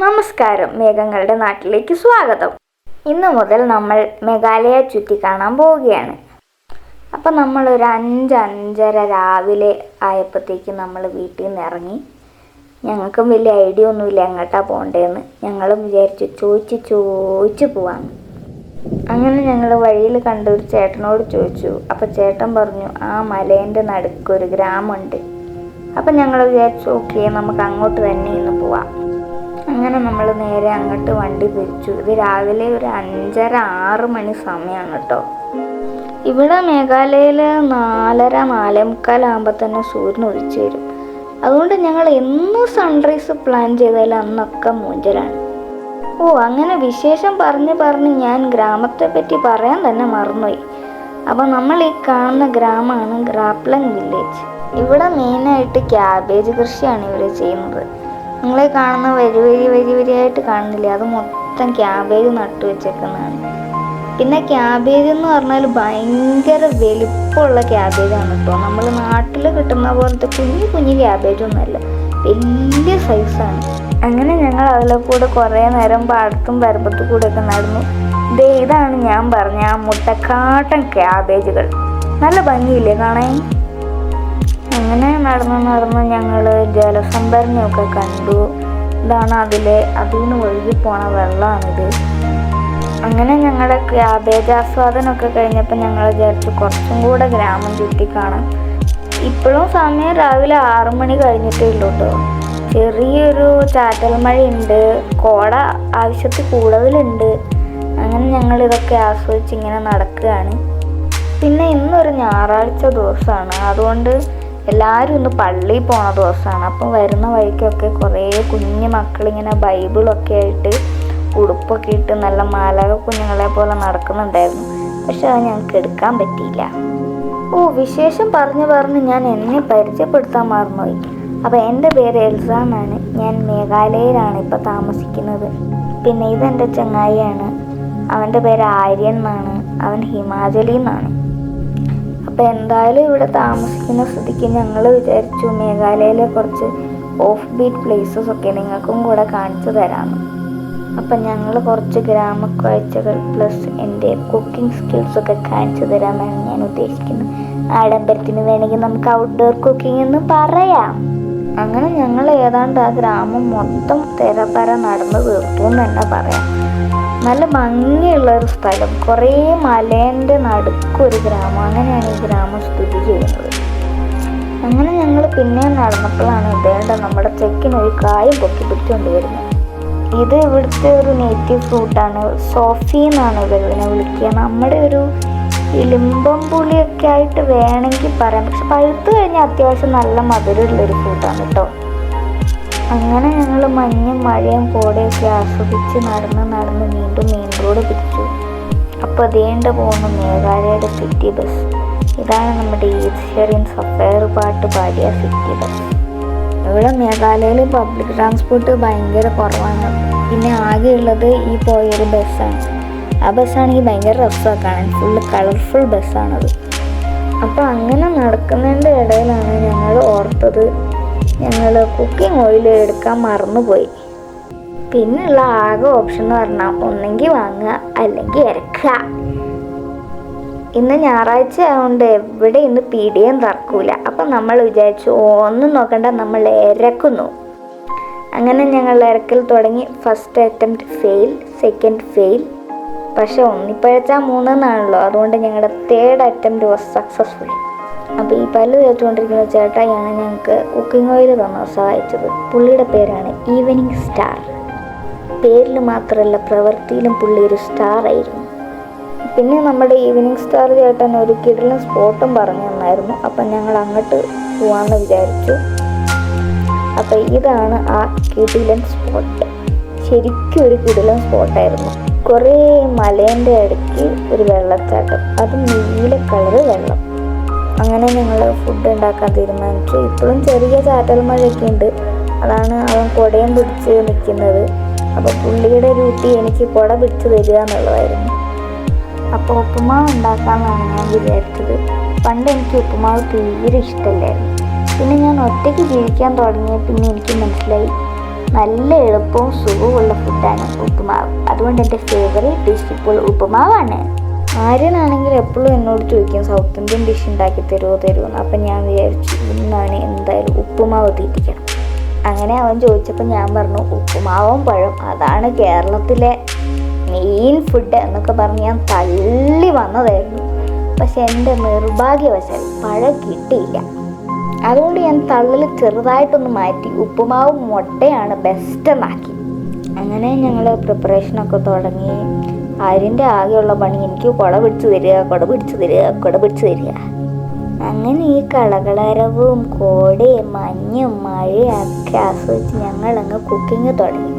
നമസ്കാരം, മേഘങ്ങളുടെ നാട്ടിലേക്ക് സ്വാഗതം. ഇന്ന് മുതൽ നമ്മൾ മേഘാലയ ചുറ്റി കാണാൻ പോവുകയാണ്. അപ്പം നമ്മളൊരു 5-5:30 രാവിലെ ആയപ്പോഴത്തേക്ക് നമ്മൾ വീട്ടിൽ നിന്ന് ഇറങ്ങി. ഞങ്ങൾക്കും വലിയ ഐഡിയ ഒന്നുമില്ല എങ്ങോട്ടാണ് പോകേണ്ടതെന്ന്. ഞങ്ങളും വിചാരിച്ചു ചോദിച്ച് പോവാന്ന്. അങ്ങനെ ഞങ്ങൾ വഴിയിൽ കണ്ട ഒരു ചേട്ടനോട് ചോദിച്ചു. അപ്പം ചേട്ടൻ പറഞ്ഞു, ആ മലേൻ്റെ നടുക്കൊരു ഗ്രാമമുണ്ട്. അപ്പം ഞങ്ങൾ വിചാരിച്ചു ഓക്കെ, നമുക്ക് അങ്ങോട്ട് തന്നെ ഇന്ന് പോവാം. അങ്ങനെ നമ്മൾ നേരെ അങ്ങോട്ട് വണ്ടി തിരിച്ചു. ഇത് രാവിലെ ഒരു 5:30-6 മണി സമയമാണ് കേട്ടോ. ഇവിടെ മേഘാലയയിൽ 4:30-4:45 ആകുമ്പോൾ തന്നെ സൂര്യൻ ഉദിച്ചു വരും. അതുകൊണ്ട് ഞങ്ങൾ എന്നും സൺറൈസ് പ്ലാൻ ചെയ്താൽ അന്നൊക്കെ മൂഞ്ചലാണ്. അങ്ങനെ വിശേഷം പറഞ്ഞ് ഞാൻ ഗ്രാമത്തെ പറ്റി പറയാൻ തന്നെ മറന്നുപോയി. അപ്പോൾ നമ്മൾ ഈ കാണുന്ന ഗ്രാമമാണ് ഗ്രാപ്ലങ് വില്ലേജ്. ഇവിടെ മെയിനായിട്ട് ക്യാബേജ് കൃഷിയാണ് ഇവർ ചെയ്യുന്നത്. നിങ്ങളെ കാണുന്ന വരിയായിട്ട് കാണുന്നില്ലേ, അത് മൊത്തം ക്യാബേജ് നട്ടു വെച്ചേക്കുന്നതാണ്. പിന്നെ ക്യാബേജ് എന്ന് പറഞ്ഞാൽ ഭയങ്കര വലിപ്പമുള്ള ക്യാബേജാണ് കേട്ടോ. നമ്മൾ നാട്ടിൽ കിട്ടുന്ന പോലത്തെ കുഞ്ഞു ക്യാബേജൊന്നുമല്ല, വലിയ സൈസാണ്. അങ്ങനെ ഞങ്ങൾ അതിലെ കൂടെ കുറേ നേരം പാടത്തും പരപ്പത്തു കൂടെയൊക്കെ നടന്നു. ഇതാണ് ഞാൻ പറഞ്ഞ ആ മുട്ടക്കാട്ടൻ ക്യാബേജുകൾ. നല്ല ഭംഗിയില്ലേ കാണാൻ. അങ്ങനെ നടന്ന് ഞങ്ങൾ ജലസംഭരണിയൊക്കെ കണ്ടു. ഇതാണ് അതിൽ നിന്ന് ഒഴുകി പോണ വെള്ളമാണിത്. അങ്ങനെ ഞങ്ങളുടെ ക്യാബേജ് ആസ്വാദനമൊക്കെ കഴിഞ്ഞപ്പോൾ ഞങ്ങൾ വിചാരിച്ചു കുറച്ചും കൂടെ ഗ്രാമം ചുറ്റിക്കാണാം. ഇപ്പോഴും സമയം രാവിലെ 6 മണി കഴിഞ്ഞിട്ടേ ഉള്ളൂ കേട്ടോ. ചെറിയൊരു ചാറ്റൽ മഴയുണ്ട്, കോട ആവശ്യത്തിൽ കൂടുതലുണ്ട്. അങ്ങനെ ഞങ്ങൾ ഇതൊക്കെ ആസ്വദിച്ച് ഇങ്ങനെ നടക്കുകയാണ്. പിന്നെ ഇന്നൊരു ഞായറാഴ്ച ദിവസമാണ്, അതുകൊണ്ട് എല്ലാവരും ഇന്ന് പള്ളിയിൽ പോണ ദിവസമാണ്. അപ്പം വരുന്ന വഴിക്കൊക്കെ കുറേ കുഞ്ഞു മക്കളിങ്ങനെ ബൈബിളൊക്കെ ആയിട്ട് ഉടുപ്പൊക്കെ ഇട്ട് നല്ല മാലാക കുഞ്ഞുങ്ങളെ പോലെ നടക്കുന്നുണ്ടായിരുന്നു. പക്ഷെ അത് ഞങ്ങൾക്ക് എടുക്കാൻ പറ്റിയില്ല. വിശേഷം പറഞ്ഞ് ഞാൻ എന്നെ പരിചയപ്പെടുത്താൻ മറന്നുപോയി. അപ്പോൾ എൻ്റെ പേര് എൽസ എന്നാണ്. ഞാൻ മേഘാലയയിലാണ് ഇപ്പോൾ താമസിക്കുന്നത്. പിന്നെ ഇതെൻ്റെ ചങ്ങായിയാണ്, അവൻ്റെ പേര് ആര്യൻ എന്നാണ്. അവൻ ഹിമാചലിൽ നിന്നാണ്. അപ്പോൾ എന്തായാലും ഇവിടെ താമസിക്കുന്ന സ്ഥിതിക്ക് ഞങ്ങൾ വിചാരിച്ചു മേഘാലയയിലെ കുറച്ച് ഓഫ് ബീറ്റ് പ്ലേസസ് ഒക്കെ നിങ്ങൾക്കും കൂടെ കാണിച്ചു തരാമെന്ന്. അപ്പം ഞങ്ങൾ കുറച്ച് ഗ്രാമക്കാഴ്ചകൾ പ്ലസ് എൻ്റെ കുക്കിംഗ് സ്കിൽസൊക്കെ കാണിച്ചു തരാമെന്നാണ് ഞാൻ ഉദ്ദേശിക്കുന്നത്. ആഡംബരത്തിന് വേണമെങ്കിൽ നമുക്ക് ഔട്ട്ഡോർ കുക്കിംഗ് എന്ന് പറയാം. അങ്ങനെ ഞങ്ങൾ ഏതാണ്ട് ആ ഗ്രാമം മൊത്തം തെരപ്പര നടന്ന് തീർത്തു എന്ന് തന്നെ പറയാം. നല്ല ഭംഗിയുള്ളൊരു സ്ഥലം, കുറേ മലേൻ്റെ നടുക്കൊരു ഗ്രാമം. അങ്ങനെയാണ് ഈ ഗ്രാമം സ്ഥിതി ചെയ്യുന്നത്. അങ്ങനെ ഞങ്ങൾ പിന്നെ നടന്നപ്പോഴാണ് ഇതേണ്ട നമ്മുടെ ചെക്കിനൊരു കായം പൊക്കി പിടിച്ചുകൊണ്ട് വരുന്നത്. ഇത് ഇവിടുത്തെ ഒരു നേറ്റീവ് ഫ്രൂട്ടാണ്, സോഫി എന്നാണ് ഇവരിതിനെ വിളിക്കുക. നമ്മുടെ ഒരു ഇലിമ്പം പുളിയൊക്കെ ആയിട്ട് വേണമെങ്കിൽ പറയാം. പക്ഷെ പഴുത്ത് കഴിഞ്ഞാൽ അത്യാവശ്യം നല്ല മധുരമുള്ളൊരു ഫ്രൂട്ടാണ് കേട്ടോ. അങ്ങനെ ഞങ്ങൾ മഞ്ഞും മഴയും കോടയൊക്കെ ആസ്വദിച്ച് നടന്ന് വീണ്ടും മെയിൻ റോഡ് പിടിച്ചു. അപ്പോൾ അതേണ്ട പോകുന്നു മേഘാലയയുടെ സിറ്റി ബസ്. ഇതാണ് നമ്മുടെ എഡ് ഷീറൻ സഫയർ പാട്ട് പാടിയ സിറ്റി ബസ്. ഇവിടെ മേഘാലയയിൽ പബ്ലിക് ട്രാൻസ്പോർട്ട് ഭയങ്കര കുറവാണ്. പിന്നെ ആകെയുള്ളത് ഈ പോയൊരു ബസ്സാണ്. ആ ബസ്സാണെങ്കിൽ ഭയങ്കര രസമാണ് കാണാൻ, ഫുള്ള് കളർഫുൾ ബസ്സാണത്. അപ്പോൾ അങ്ങനെ നടക്കുന്നതിൻ്റെ ഇടയിലാണ് ഞങ്ങൾ ഓർത്തത് ഞങ്ങൾ കുക്കിംഗ് ഓയിൽ എടുക്കാൻ മറന്നുപോയി. പിന്നെയുള്ള ആകെ ഓപ്ഷൻ എന്ന് പറഞ്ഞാൽ ഒന്നെങ്കിൽ വാങ്ങുക അല്ലെങ്കിൽ ഇറക്കുക. ഇന്ന് ഞായറാഴ്ച ആയതുകൊണ്ട് എവിടെ ഇന്ന് പീടികയും തറക്കൂല. അപ്പം നമ്മൾ വിചാരിച്ചു ഒന്നും നോക്കണ്ട, നമ്മൾ ഇറക്കുന്നു. അങ്ങനെ ഞങ്ങൾ ഇറക്കൽ തുടങ്ങി. First attempt fail, second fail. പക്ഷെ ഒന്നിപ്പഴച്ചാൽ 3 എന്നാണല്ലോ, അതുകൊണ്ട് ഞങ്ങളുടെ തേർഡ് അറ്റംപ്റ്റ് വാസ് സക്സസ്ഫുൾ. അപ്പോൾ ഈ പല്ല് തേച്ചുകൊണ്ടിരിക്കുന്ന ചേട്ടായിയാണ് ഞങ്ങൾക്ക് കുക്കിംഗ് ഓയിൽ തന്ന സഹായിച്ചത്. പുള്ളിയുടെ പേരാണ് ഈവനിങ് സ്റ്റാർ. പേരിൽ മാത്രമല്ല പ്രവൃത്തിയിലും പുള്ളി ഒരു സ്റ്റാർ ആയിരുന്നു. പിന്നെ നമ്മുടെ ഈവനിങ് സ്റ്റാർ ചേട്ടൻ ഒരു കിടിലൻ സ്പോട്ടും പറഞ്ഞു തന്നായിരുന്നു. അപ്പം ഞങ്ങൾ അങ്ങോട്ട് പോകാമെന്ന് വിചാരിച്ചു. അപ്പോൾ ഇതാണ് ആ കിടിലൻ സ്പോട്ട്. ശരിക്കും ഒരു കിടിലൻ സ്പോട്ടായിരുന്നു. കുറേ മലേൻ്റെ ഇടയ്ക്ക് ഒരു വെള്ളച്ചാട്ടം, അതും നീല കളറ് വെള്ളം. അങ്ങനെ ഞങ്ങൾ ഫുഡ് ഉണ്ടാക്കാൻ തീരുമാനിച്ചു. ഇപ്പോഴും ചെറിയ ചാറ്റൽ മഴയൊക്കെ ഉണ്ട്, അതാണ് അവൻ കുടയും പിടിച്ച് നിൽക്കുന്നത്. അപ്പോൾ പുള്ളിയുടെ ഡ്യൂട്ടി എനിക്ക് കുട പിടിച്ച് തരിക എന്നുള്ളതായിരുന്നു. അപ്പോൾ ഉപ്പുമാവ് ഉണ്ടാക്കാമെന്നാണ് ഞാൻ വിചാരിച്ചത്. പണ്ട് എനിക്ക് ഉപ്പുമാവ് തീരെ ഇഷ്ടമല്ലായിരുന്നു. പിന്നെ ഞാൻ ഒറ്റയ്ക്ക് ജീവിക്കാൻ തുടങ്ങിയ പിന്നെ എനിക്ക് മനസ്സിലായി നല്ല എളുപ്പവും സുഖവുമുള്ള ഫുഡാണ് ഉപ്പുമാവ്. അതുകൊണ്ട് എൻ്റെ ഫേവറേറ്റ് ഡിഷ് ഇപ്പോൾ ഉപ്പുമാവാണ്. ആര്യനാണെങ്കിൽ എപ്പോഴും എന്നോട് ചോദിക്കും സൗത്ത് ഇന്ത്യൻ ഡിഷ് ഉണ്ടാക്കി തരുമോ. അപ്പം ഞാൻ വിചാരിച്ചു ഇന്നാണ് എന്തായാലും ഉപ്പുമാവ് തീറ്റിക്കണം. അങ്ങനെ അവൻ ചോദിച്ചപ്പോൾ ഞാൻ പറഞ്ഞു ഉപ്പുമാവും പഴം അതാണ് കേരളത്തിലെ മെയിൻ ഫുഡ് എന്നൊക്കെ പറഞ്ഞ് ഞാൻ തള്ളി വന്നതായിരുന്നു. പക്ഷെ എൻ്റെ നിർഭാഗ്യവശാൽ പഴം കിട്ടിയില്ല. അതുകൊണ്ട് ഞാൻ തള്ളിൽ ചെറുതായിട്ടൊന്ന് മാറ്റി ഉപ്പുമാവും മുട്ടയാണ് ബെസ്റ്റ് എന്നാക്കി. അങ്ങനെ ഞങ്ങൾ പ്രിപ്പറേഷനൊക്കെ തുടങ്ങി. ആര്യൻ്റെ ആകെയുള്ള പണി എനിക്ക് കുട പിടിച്ച് തരിക. അങ്ങനെ ഈ കളകളരവും കോടയും മഞ്ഞും മഴയും ഒക്കെ ആസ്വദിച്ച് ഞങ്ങളങ്ങ് കുക്കിങ് തുടങ്ങി.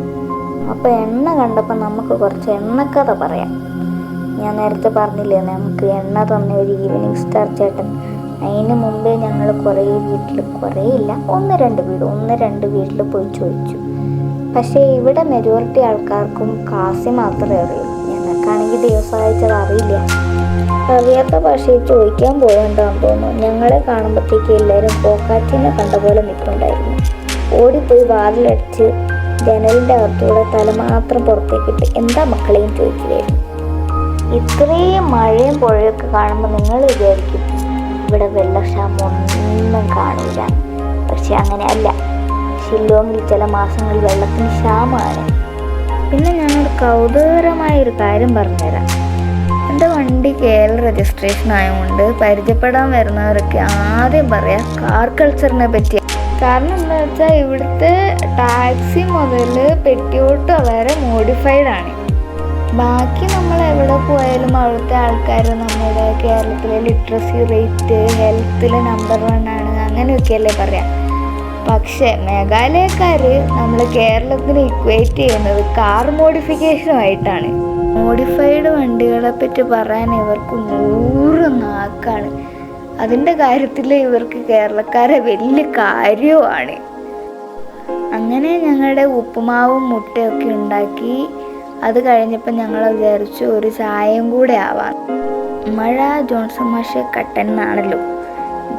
അപ്പോൾ എണ്ണ കണ്ടപ്പോൾ നമുക്ക് കുറച്ച് എണ്ണക്കഥ പറയാം. ഞാൻ നേരത്തെ പറഞ്ഞില്ലേ നമുക്ക് എണ്ണ തന്നെ ഒരു ഈവനിങ് സ്റ്റാർ ചേട്ടൻ. അതിന് മുമ്പേ ഞങ്ങൾ ഒന്ന് രണ്ട് വീട്ടിൽ പോയി ചോദിച്ചു. പക്ഷേ ഇവിടെ മെജോറിറ്റി ആൾക്കാർക്കും കാസി മാത്രമേ അറിയൂ. ഞങ്ങൾക്കാണെങ്കിൽ ദൈവം സഹായിച്ചത് അറിയാത്ത ഭാഷയിൽ ചോദിക്കാൻ പോകണ്ടെന്ന് തോന്നുന്നു. ഞങ്ങളെ കാണുമ്പോഴത്തേക്ക് എല്ലാവരും പോക്കാറ്റിനെ കണ്ട പോലെ നിൽപ്പുണ്ടായിരുന്നു. ഓടിപ്പോയി വാതിലടിച്ച് ജനലിൻ്റെ അകത്തൂടെ തല മാത്രം പുറത്തേക്കിട്ട് എന്താ മക്കളെയും ചോദിക്കുകയായിരുന്നു. ഇത്രയും മഴയും പുഴയൊക്കെ കാണുമ്പോൾ നിങ്ങൾ വിചാരിക്കും ഇവിടെ വെള്ളക്ഷാമം ഒന്നും കാണൂല. പക്ഷെ അങ്ങനെയല്ല. ഷില്ലോങ്ങിൽ ചില മാസങ്ങളിൽ വെള്ളത്തിന് ക്ഷാമമാണ്. പിന്നെ ഞാനൊരു കൗതുകകരമായൊരു കാര്യം പറഞ്ഞുതരാം. എൻ്റെ വണ്ടി KL രജിസ്ട്രേഷൻ ആയതുകൊണ്ട് പരിചയപ്പെടാൻ വരുന്നവരൊക്കെ ആദ്യം പറയാം കാർ കൾച്ചറിനെ പറ്റി. കാരണം എന്താ വെച്ചാൽ ഇവിടുത്തെ ടാക്സി മുതൽ പെട്ടിയോട്ട് വരെ മോഡിഫൈഡ് ആണ്. ബാക്കി നമ്മൾ എവിടെ പോയാലും അവിടുത്തെ ആൾക്കാർ നമ്മുടെ കേരളത്തിലെ ലിറ്ററസി റേറ്റ് ഹെൽത്തിൽ നമ്പർ 1 ആണ് അങ്ങനെയൊക്കെയല്ലേ പറയാം. പക്ഷേ മേഘാലയക്കാർ നമ്മൾ കേരളത്തിന് ഇക്വേറ്റ് ചെയ്യുന്നത് കാർ മോഡിഫിക്കേഷനുമായിട്ടാണ്. മോഡിഫൈഡ് വണ്ടികളെ പറ്റി പറയാൻ ഇവർക്ക് 100 നാക്കാണ്. അതിൻ്റെ കാര്യത്തിൽ ഇവർക്ക് കേരളക്കാരെ വലിയ കാര്യവുമാണ്. അങ്ങനെ ഞങ്ങളുടെ ഉപ്പുമാവും മുട്ടയൊക്കെ ഉണ്ടാക്കി. അത് കഴിഞ്ഞപ്പോൾ ഞങ്ങൾ വിചാരിച്ചു ഒരു ചായയും കൂടെ ആവാം. മഴ ജോൺസൺ മാഷ് കട്ടനാണല്ലോ.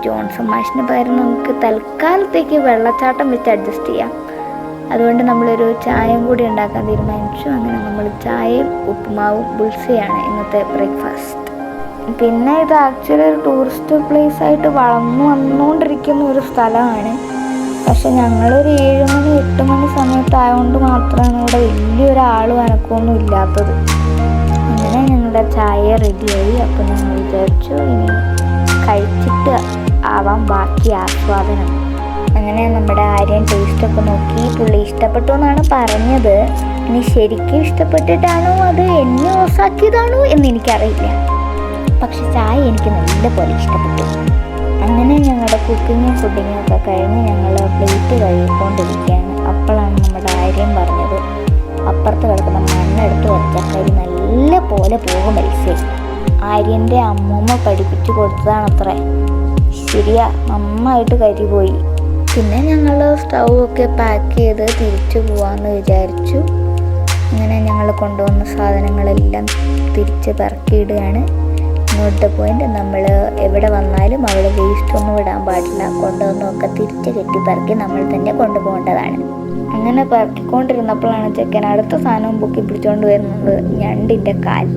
ജോൺസൺ മാഷിന് പകരം നമുക്ക് തൽക്കാലത്തേക്ക് വെള്ളച്ചാട്ടം വെച്ച് അഡ്ജസ്റ്റ് ചെയ്യാം. അതുകൊണ്ട് നമ്മളൊരു ചായയും കൂടി ഉണ്ടാക്കാൻ തീരുമാനിച്ചു. അങ്ങനെ നമ്മൾ ചായയും ഉപ്പുമാവും ബുൾസയാണ് ഇന്നത്തെ ബ്രേക്ക്ഫാസ്റ്റ്. പിന്നെ ഇത് ആക്ച്വലി ഒരു ടൂറിസ്റ്റ് പ്ലേസ് ആയിട്ട് വളർന്നു വന്നുകൊണ്ടിരിക്കുന്ന ഒരു സ്ഥലമാണ്. പക്ഷെ ഞങ്ങളൊരു 7 മണി 8 മണി സമയത്തായതുകൊണ്ട് മാത്രമാണ് ഇവിടെ വലിയൊരാളും അനക്കമൊന്നും ഇല്ലാത്തത്. അങ്ങനെ ഞങ്ങളുടെ ചായ റെഡിയായി. അപ്പോൾ ഞങ്ങൾ വിചാരിച്ചു ഇനി കഴിച്ചിട്ട് ആവാം ബാക്കി ആസ്വാദനം. അങ്ങനെ നമ്മുടെ ആര്യൻ ടേസ്റ്റൊക്കെ നോക്കി. പുള്ളി ഇഷ്ടപ്പെട്ടു എന്നാണ് പറഞ്ഞത്. ഇനി ശരിക്കും ഇഷ്ടപ്പെട്ടിട്ടാണോ അത് എന്നെ ഓസാക്കിയതാണോ എന്ന് എനിക്കറിയില്ല. പക്ഷെ ചായ എനിക്ക് നല്ലപോലെ ഇഷ്ടപ്പെട്ടു. അങ്ങനെ ഞങ്ങളുടെ കുക്കിങ്ങും ഫുഡിങ്ങും ഒക്കെ കഴിഞ്ഞ് ഞങ്ങൾ പ്ലേറ്റ് കഴുകിക്കൊണ്ടിരിക്കുകയാണ്. അപ്പോഴാണ് നമ്മുടെ ആര്യം പറഞ്ഞത് അപ്പുറത്ത് കിടക്കുന്ന മണ്ണെടുത്ത് വരച്ചക്കരി നല്ല പോലെ പോകും മത്സ്യം. ആര്യൻ്റെ അമ്മൂമ്മ പഠിപ്പിച്ചു കൊടുത്തതാണത്രേ. ശരിയാ, നന്നായിട്ട് കരി പോയി. പിന്നെ ഞങ്ങൾ സ്റ്റൗ ഒക്കെ പാക്ക് ചെയ്ത് തിരിച്ചു പോവാമെന്ന് വിചാരിച്ചു. അങ്ങനെ ഞങ്ങൾ കൊണ്ടുവന്ന സാധനങ്ങളെല്ലാം തിരിച്ച് പെറുക്കിയിടുകയാണ്. നോട്ട് പോയിന്റ്, നമ്മൾ എവിടെ വന്നാലും അവിടെ വേസ്റ്റ് ഒന്നും ഇടാൻ പാടില്ല. കൊണ്ടുവന്നൊക്കെ തിരിച്ച് കെട്ടിപ്പറക്കി നമ്മൾ തന്നെ കൊണ്ടുപോകേണ്ടതാണ്. അങ്ങനെ പറക്കിക്കൊണ്ടിരുന്നപ്പോഴാണ് ചെക്കൻ അടുത്ത സാധനവും പൊക്കി പിടിച്ചുകൊണ്ട് വരുന്നത് ഞണ്ടിൻ്റെ കാൽ.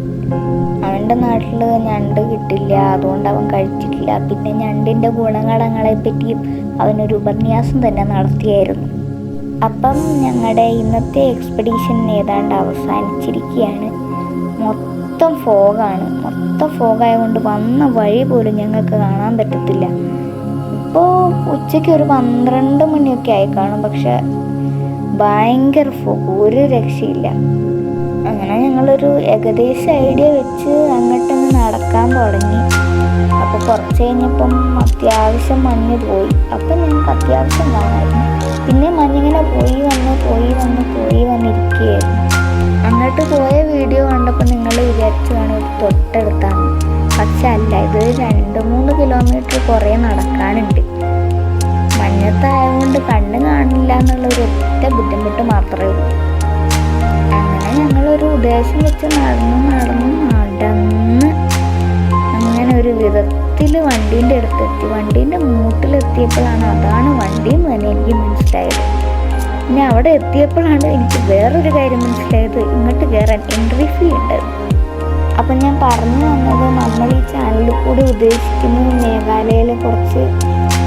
അവൻ്റെ നാട്ടിൽ ഞണ്ട് കിട്ടില്ല, അതുകൊണ്ട് അവൻ കഴിച്ചിട്ടില്ല. പിന്നെ ഞണ്ടിൻ്റെ ഗുണങ്ങളെ പറ്റിയും അവനൊരു ഉപന്യാസം തന്നെ നടത്തിയായിരുന്നു. അപ്പം ഞങ്ങളുടെ ഇന്നത്തെ എക്സ്പെഡീഷൻ ഏതാണ്ട് അവസാനിച്ചിരിക്കുകയാണ്. മൊത്തം ഫോഗായതുകൊണ്ട് വന്ന വഴി പോലും ഞങ്ങൾക്ക് കാണാൻ പറ്റത്തില്ല. ഇപ്പോൾ ഉച്ചയ്ക്ക് ഒരു 12 മണിയൊക്കെ ആയി കാണും. പക്ഷെ ഭയങ്കര ഫോഗ്, ഒരു രക്ഷയില്ല. അങ്ങനെ ഞങ്ങളൊരു ഏകദേശ ഐഡിയ വെച്ച് അങ്ങോട്ടൊന്ന് നടക്കാൻ തുടങ്ങി. അപ്പോൾ കുറച്ച് കഴിഞ്ഞപ്പം അത്യാവശ്യം മഞ്ഞ് പോയി. അപ്പം ഞങ്ങൾക്ക് അത്യാവശ്യം കാണാമായിരുന്നു. പിന്നെ മഞ്ഞിങ്ങനെ പോയി വന്നിരിക്കുകയായിരുന്നു. അങ്ങോട്ട് പോയ വീഡിയോ കണ്ടപ്പോൾ നിങ്ങൾ വിചാരിച്ചു കാണും ഇത് തൊട്ടടുത്താണ്. പക്ഷെ അല്ല, ഇത് 2-3 കിലോമീറ്റർ കുറേ നടക്കാനുണ്ട്. മഞ്ഞത്തായതുകൊണ്ട് കണ്ണ് കാണില്ല എന്നുള്ളൊരു ഒറ്റ ബുദ്ധിമുട്ട് മാത്രമേ ഉള്ളൂ. അങ്ങനെ ഞങ്ങളൊരു ഉദ്ദേശം വെച്ച് നടന്ന് അങ്ങനെ ഒരു വിധത്തിൽ വണ്ടീൻ്റെ അടുത്തെത്തി. വണ്ടീൻ്റെ മൂട്ടിലെത്തിയപ്പോഴാണ് അതാണ് വണ്ടിയെന്ന് തന്നെ എനിക്ക് മനസ്സിലായത്. പിന്നെ അവിടെ എത്തിയപ്പോഴാണ് എനിക്ക് വേറൊരു കാര്യം മനസ്സിലായത്, ഇങ്ങോട്ട് കയറാൻ എൻട്രി ഫീ ഉണ്ട്. അപ്പം ഞാൻ പറഞ്ഞു വന്നത്, നമ്മൾ ഈ ചാനലിൽ കൂടി ഉദ്ദേശിക്കുന്നത് മേഘാലയയിലെ കുറച്ച്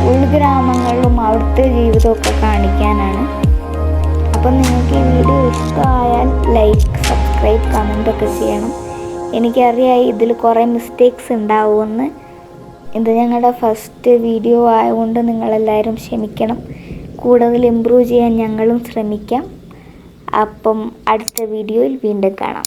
ഉൾഗ്രാമങ്ങളും അവിടുത്തെ ജീവിതമൊക്കെ കാണിക്കാനാണ്. അപ്പം നിങ്ങൾക്ക് ഈ വീഡിയോ ഇഷ്ടമായാൽ ലൈക്ക്, സബ്സ്ക്രൈബ്, കമൻറ്റൊക്കെ ചെയ്യണം. എനിക്കറിയാം ഇതിൽ കുറേ മിസ്റ്റേക്സ് ഉണ്ടാവുമെന്ന്. ഇത് ഞങ്ങളുടെ ഫസ്റ്റ് വീഡിയോ ആയതുകൊണ്ട് നിങ്ങളെല്ലാവരും ക്ഷമിക്കണം. കൂടുതൽ ഇമ്പ്രൂവ് ചെയ്യാൻ ഞങ്ങളും ശ്രമിക്കാം. അപ്പം അടുത്ത വീഡിയോയിൽ വീണ്ടും കാണാം.